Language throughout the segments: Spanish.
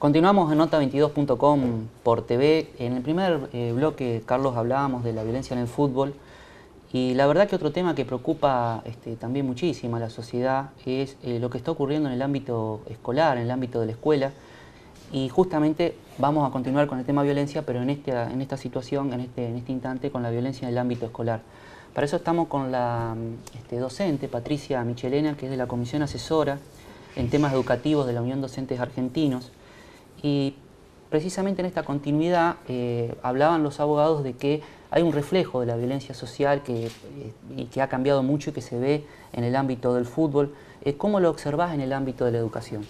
Continuamos en nota22.com por TV. En el primer bloque, Carlos, hablábamos de la violencia en el fútbol. Y la verdad que otro tema que preocupa también muchísimo a la sociedad es lo que está ocurriendo en el ámbito escolar, en el ámbito de la escuela. Y justamente vamos a continuar con el tema violencia, pero en esta situación, en este instante, con la violencia en el ámbito escolar. Para eso estamos con la docente, Patricia Michelena, que es de la Comisión Asesora en temas educativos de la Unión Docentes Argentinos. Y precisamente en esta continuidad hablaban los abogados de que hay un reflejo de la violencia social que ha cambiado mucho y que se ve en el ámbito del fútbol. ¿Cómo lo observás en el ámbito de la educación?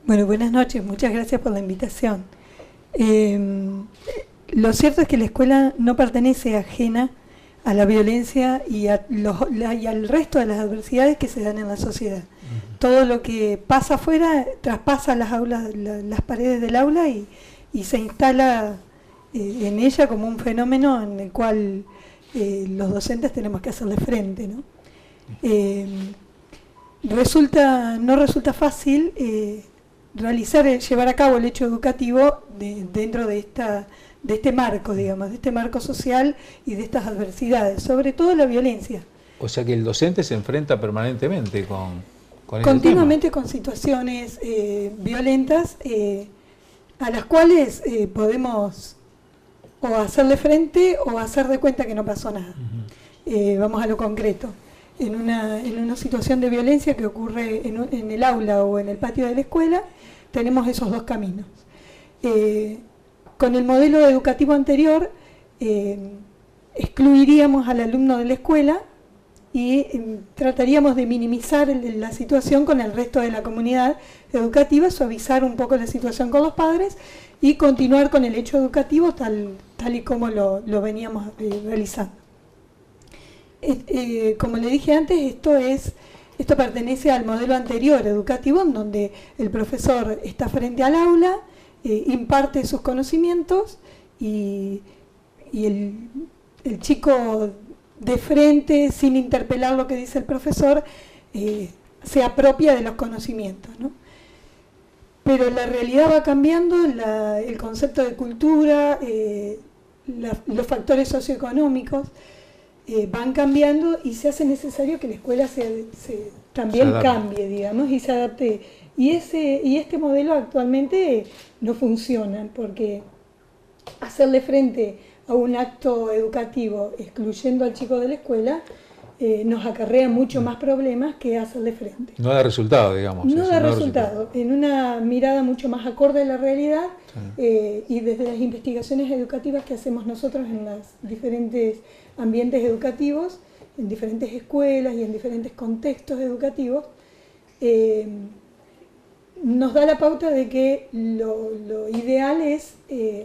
Bueno, buenas noches, muchas gracias por la invitación. Lo cierto es que la escuela no pertenece ajena a la violencia y al resto de las adversidades que se dan en la sociedad. Todo lo que pasa afuera traspasa las aulas, las paredes del aula y se instala en ella como un fenómeno en el cual los docentes tenemos que hacerle frente, ¿no? No resulta fácil llevar a cabo el hecho educativo dentro de este marco, digamos, de este marco social y de estas adversidades, sobre todo la violencia. O sea que el docente se enfrenta permanentemente continuamente con situaciones violentas a las cuales podemos o hacerle frente o hacer de cuenta que no pasó nada. Vamos a lo concreto. En una situación de violencia que ocurre en el aula o en el patio de la escuela, tenemos esos dos caminos. Con el modelo educativo anterior, excluiríamos al alumno de la escuela y trataríamos de minimizar la situación con el resto de la comunidad educativa, suavizar un poco la situación con los padres y continuar con el hecho educativo tal y como lo veníamos realizando. Como le dije antes, esto pertenece al modelo anterior educativo, en donde el profesor está frente al aula, imparte sus conocimientos y el chico de frente, sin interpelar lo que dice el profesor, se apropia de los conocimientos, ¿no? Pero la realidad va cambiando, el concepto de cultura, los factores socioeconómicos van cambiando y se hace necesario que la escuela también cambie, digamos, y se adapte. Y este modelo actualmente no funciona, porque hacerle frente a un acto educativo excluyendo al chico de la escuela nos acarrea mucho más problemas que hacerle frente. No da resultado, digamos. No da resultado. En una mirada mucho más acorde a la realidad, y desde las investigaciones educativas que hacemos nosotros en los diferentes ambientes educativos, en diferentes escuelas y en diferentes contextos educativos, nos da la pauta de que lo ideal es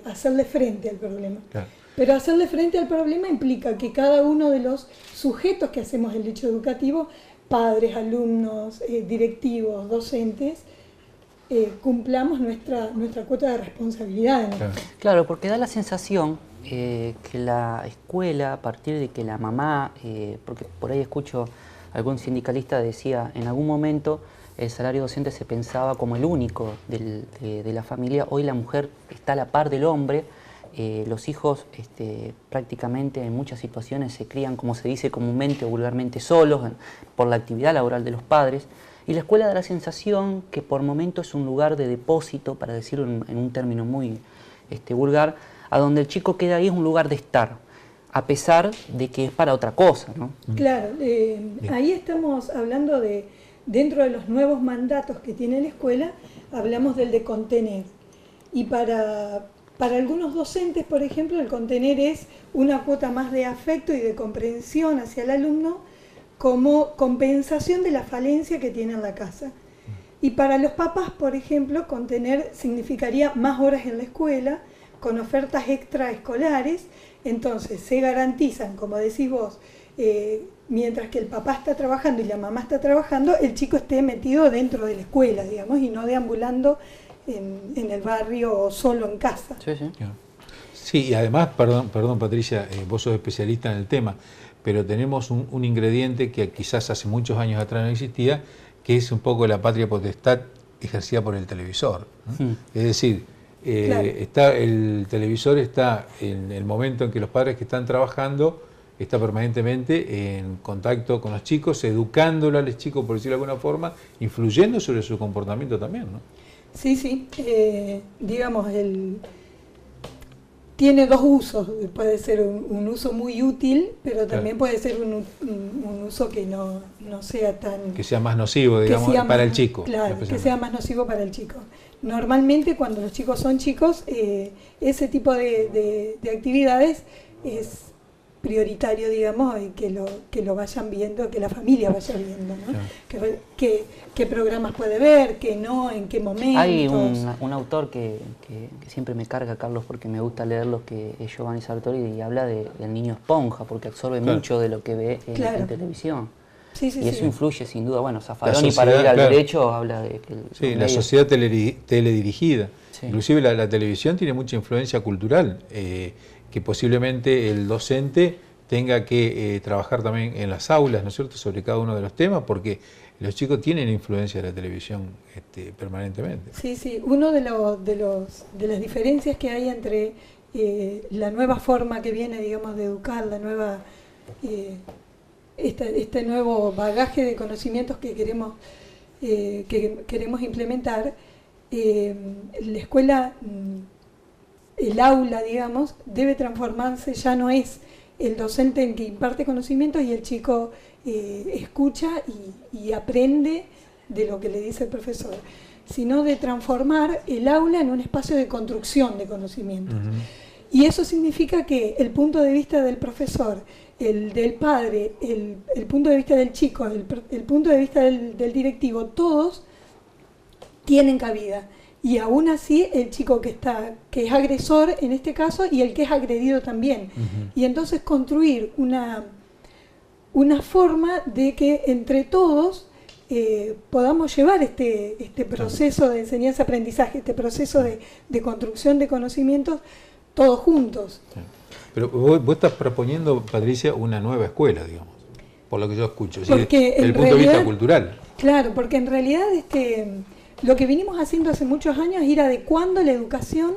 hacerle frente al problema. Claro. Pero hacerle frente al problema implica que cada uno de los sujetos que hacemos el hecho educativo, padres, alumnos, directivos, docentes, cumplamos nuestra cuota de responsabilidad. ¿No? Claro, porque da la sensación que la escuela, a partir de que la mamá, porque por ahí escucho algún sindicalista decía, en algún momento el salario docente se pensaba como el único de la familia, hoy la mujer está a la par del hombre. Los hijos prácticamente en muchas situaciones se crían, como se dice comúnmente o vulgarmente, solos por la actividad laboral de los padres, y la escuela da la sensación que por momentos es un lugar de depósito, para decirlo en un término muy vulgar, a donde el chico queda ahí, es un lugar de estar, a pesar de que es para otra cosa, ¿no? Claro, ahí estamos hablando dentro de los nuevos mandatos que tiene la escuela, hablamos del de contener, y para algunos docentes, por ejemplo, el contener es una cuota más de afecto y de comprensión hacia el alumno como compensación de la falencia que tiene en la casa. Y para los papás, por ejemplo, contener significaría más horas en la escuela, con ofertas extraescolares. Entonces se garantizan, como decís vos, mientras que el papá está trabajando y la mamá está trabajando, el chico esté metido dentro de la escuela, digamos, y no deambulando en el barrio o solo en casa. Sí, sí. Sí, y además, perdón Patricia, vos sos especialista en el tema, pero tenemos un ingrediente que quizás hace muchos años atrás no existía, que es un poco la patria potestad ejercida por el televisor, ¿no? Es decir, el televisor está en el momento en que los padres que están trabajando está permanentemente en contacto con los chicos, educándolo a los chicos, por decirlo de alguna forma, influyendo sobre su comportamiento también, ¿no? Sí, sí. Digamos, tiene dos usos. Puede ser un uso muy útil, pero también puede ser un uso que no sea tan... Que sea más nocivo, digamos, para el chico. Claro, que sea más nocivo para el chico. Normalmente, cuando los chicos son chicos, ese tipo de actividades es prioritario, digamos, y que lo vayan viendo, que la familia vaya viendo, ¿no? Claro. ¿Qué programas puede ver, qué no, en qué momentos? Hay un autor que siempre me carga, Carlos, porque me gusta leerlos, que es Giovanni Sartori, y habla del niño esponja, porque absorbe mucho de lo que ve en televisión. Sí, sí, y eso influye sin duda. Bueno, Zaffaroni, sociedad, para ir al derecho, habla de que... la sociedad teledirigida. Sí. Inclusive la televisión tiene mucha influencia cultural, que posiblemente el docente tenga que trabajar también en las aulas, ¿no es cierto?, sobre cada uno de los temas, porque los chicos tienen influencia de la televisión permanentemente. Sí, sí. Uno de las diferencias que hay entre la nueva forma que viene, digamos, de educar, la nueva este nuevo bagaje de conocimientos que queremos implementar, la escuela, el aula, digamos, debe transformarse, ya no es el docente en que imparte conocimientos y el chico escucha y aprende de lo que le dice el profesor, sino de transformar el aula en un espacio de construcción de conocimientos. Y eso significa que el punto de vista del profesor, el del padre, el punto de vista del chico, el punto de vista del directivo, todos tienen cabida. Y aún así el chico que es agresor en este caso y el que es agredido también. Y entonces construir una forma de que entre todos podamos llevar este proceso de enseñanza-aprendizaje, este proceso de construcción de conocimientos todos juntos. Sí. Pero vos estás proponiendo, Patricia, una nueva escuela, digamos, por lo que yo escucho, desde el punto de vista cultural. Claro, porque en realidad lo que venimos haciendo hace muchos años es ir adecuando la educación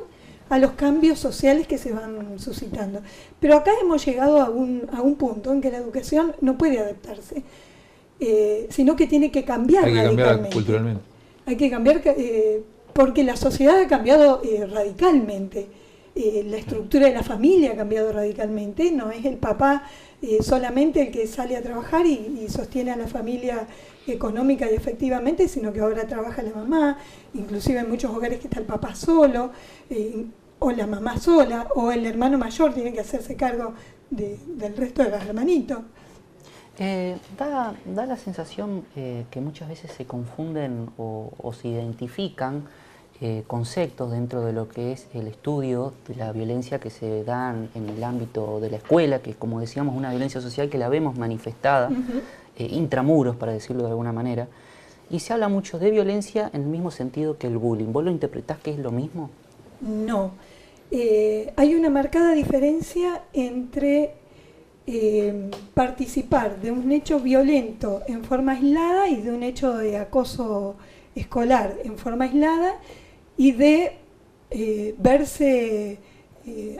a los cambios sociales que se van suscitando. Pero acá hemos llegado a un punto en que la educación no puede adaptarse, sino que tiene que cambiar radicalmente. Hay que cambiar culturalmente. Hay que cambiar porque la sociedad ha cambiado radicalmente. La estructura de la familia ha cambiado radicalmente. No es el papá solamente el que sale a trabajar y sostiene a la familia económica y efectivamente, sino que ahora trabaja la mamá, inclusive en muchos hogares que está el papá solo, o la mamá sola, o el hermano mayor tiene que hacerse cargo del resto de los hermanitos. Da la sensación que muchas veces se confunden o se identifican conceptos dentro de lo que es el estudio de la violencia que se da en el ámbito de la escuela, que como decíamos una violencia social que la vemos manifestada intramuros, para decirlo de alguna manera, y se habla mucho de violencia en el mismo sentido que el bullying. ¿Vos lo interpretás que es lo mismo? No. Hay una marcada diferencia entre participar de un hecho violento en forma aislada y de un hecho de acoso escolar en forma aislada y de verse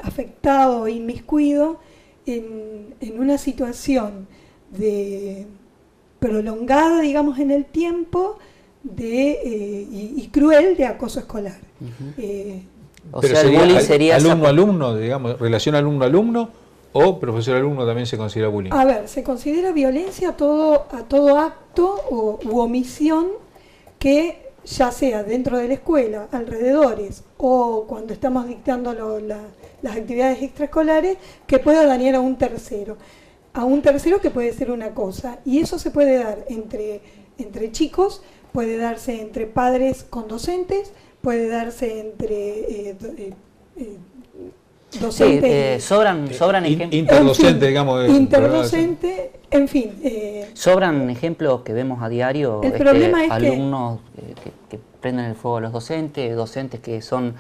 afectado o inmiscuido en una situación prolongada, digamos, en el tiempo y cruel de acoso escolar. O sea, el bullying sería alumno-alumno, digamos, relación alumno-alumno, o profesor-alumno también se considera bullying. A ver, se considera violencia a todo acto u omisión que ya sea dentro de la escuela, alrededores, o cuando estamos dictando las actividades extraescolares, que pueda dañar a un tercero que puede ser una cosa, y eso se puede dar entre chicos, puede darse entre padres con docentes, puede darse entre docentes. Sí, sobran ejemplos. Interdocente, digamos. Interdocente, en fin. Sobran ejemplos que vemos a diario, el problema es alumnos que prenden el fuego a los docentes que son,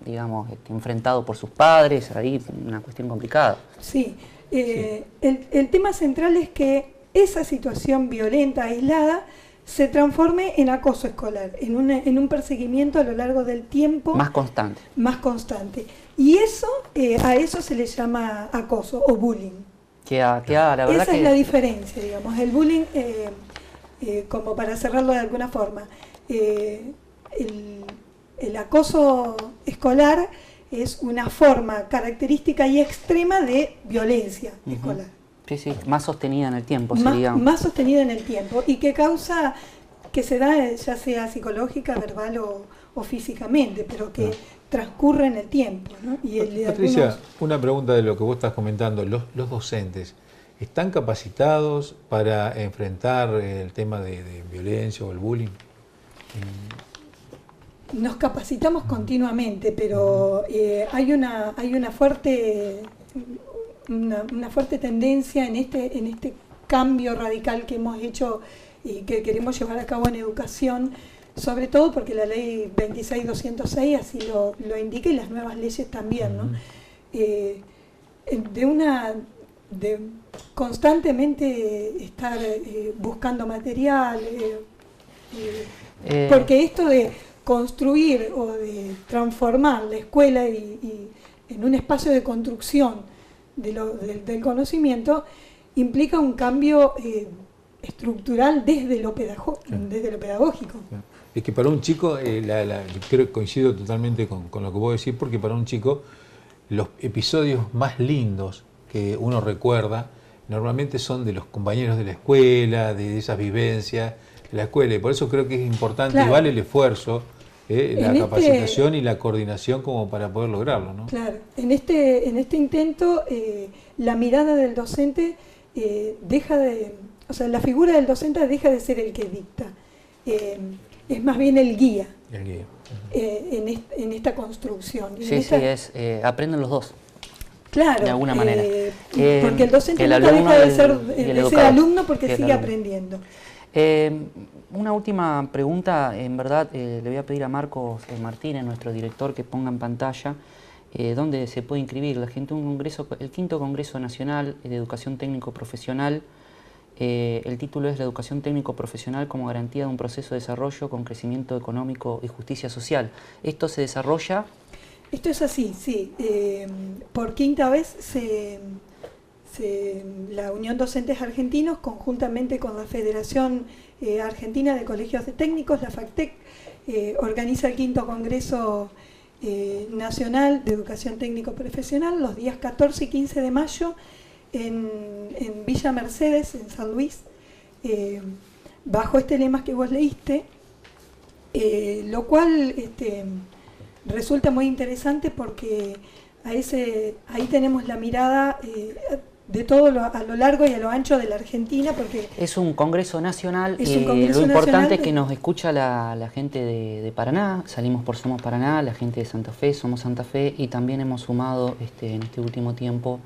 digamos, enfrentados por sus padres, ahí una cuestión complicada. Sí. El tema central es que esa situación violenta, aislada, se transforme en acoso escolar, en un perseguimiento a lo largo del tiempo. Más constante. Más constante. Y eso, a eso se le llama acoso o bullying. La verdad esa es la diferencia, digamos. El bullying, como para cerrarlo de alguna forma, el acoso escolar es una forma característica y extrema de violencia escolar. Sí, sí, más sostenida en el tiempo. Más sostenida en el tiempo y que causa, que se da ya sea psicológica, verbal o físicamente, pero que transcurre en el tiempo, ¿no? Patricia, una pregunta de lo que vos estás comentando. ¿Los docentes están capacitados para enfrentar el tema de violencia o el bullying? Nos capacitamos continuamente, pero hay una fuerte tendencia en este cambio radical que hemos hecho y que queremos llevar a cabo en educación, sobre todo porque la ley 26.206 así lo indica y las nuevas leyes también, ¿no? De constantemente estar buscando material, porque esto de construir o de transformar la escuela y en un espacio de construcción del conocimiento implica un cambio estructural desde lo pedagógico. Es que para un chico, yo creo que coincido totalmente con lo que vos decís, porque para un chico los episodios más lindos que uno recuerda normalmente son de los compañeros de la escuela, de esas vivencias de la escuela, y por eso creo que es importante, claro, y vale el esfuerzo, la capacitación y la coordinación como para poder lograrlo, ¿no? Claro, en este intento la mirada del docente la figura del docente deja de ser el que dicta, es más bien el guía. El guía. En esta construcción. Aprenden los dos. Claro, de alguna manera. Porque el docente nunca deja de ser alumno porque sigue aprendiendo. Una última pregunta, en verdad le voy a pedir a Marcos Martínez, nuestro director, que ponga en pantalla dónde se puede inscribir la gente un congreso, el 5º Congreso Nacional de Educación Técnico Profesional. El título es La educación técnico profesional como garantía de un proceso de desarrollo con crecimiento económico y justicia social. ¿Esto se desarrolla? Esto es así, sí. Por quinta vez la Unión Docentes Argentinos, conjuntamente con la Federación Argentina de Colegios de Técnicos, la FACTEC, organiza el 5º Congreso Nacional de Educación Técnico Profesional los días 14 y 15 de mayo en Villa Mercedes, en San Luis, bajo este lema que vos leíste, lo cual resulta muy interesante porque ahí tenemos la mirada de todo a lo largo y a lo ancho de la Argentina, porque es un congreso nacional. Lo importante es que nos escucha la gente de Paraná, salimos por Somos Paraná, la gente de Santa Fe, Somos Santa Fe, y también hemos sumado en este último tiempo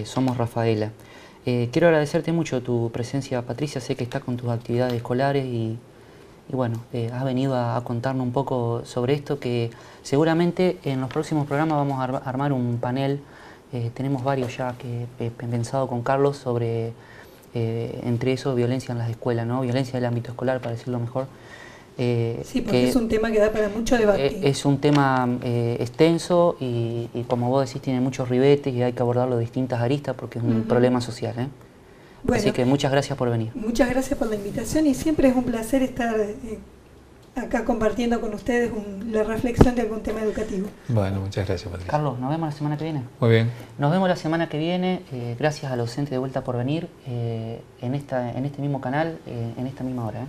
Somos Rafaela. Quiero agradecerte mucho tu presencia, Patricia. Sé que estás con tus actividades escolares y bueno, has venido a contarnos un poco sobre esto, que seguramente en los próximos programas vamos a armar un panel. Tenemos varios ya que he pensado con Carlos sobre, entre eso, violencia en las escuelas, ¿no? Violencia del ámbito escolar, para decirlo mejor. Sí, porque es un tema que da para mucho debate. Es un tema extenso y como vos decís, tiene muchos ribetes y hay que abordarlo de distintas aristas porque es un problema social, ¿eh? Bueno, así que muchas gracias por venir. Muchas gracias por la invitación y siempre es un placer estar acá compartiendo con ustedes la reflexión de algún tema educativo. Bueno, muchas gracias, Patricia. Carlos, nos vemos la semana que viene. Muy bien. Nos vemos la semana que viene. Gracias a los docentes de vuelta por venir en este mismo canal, en esta misma hora.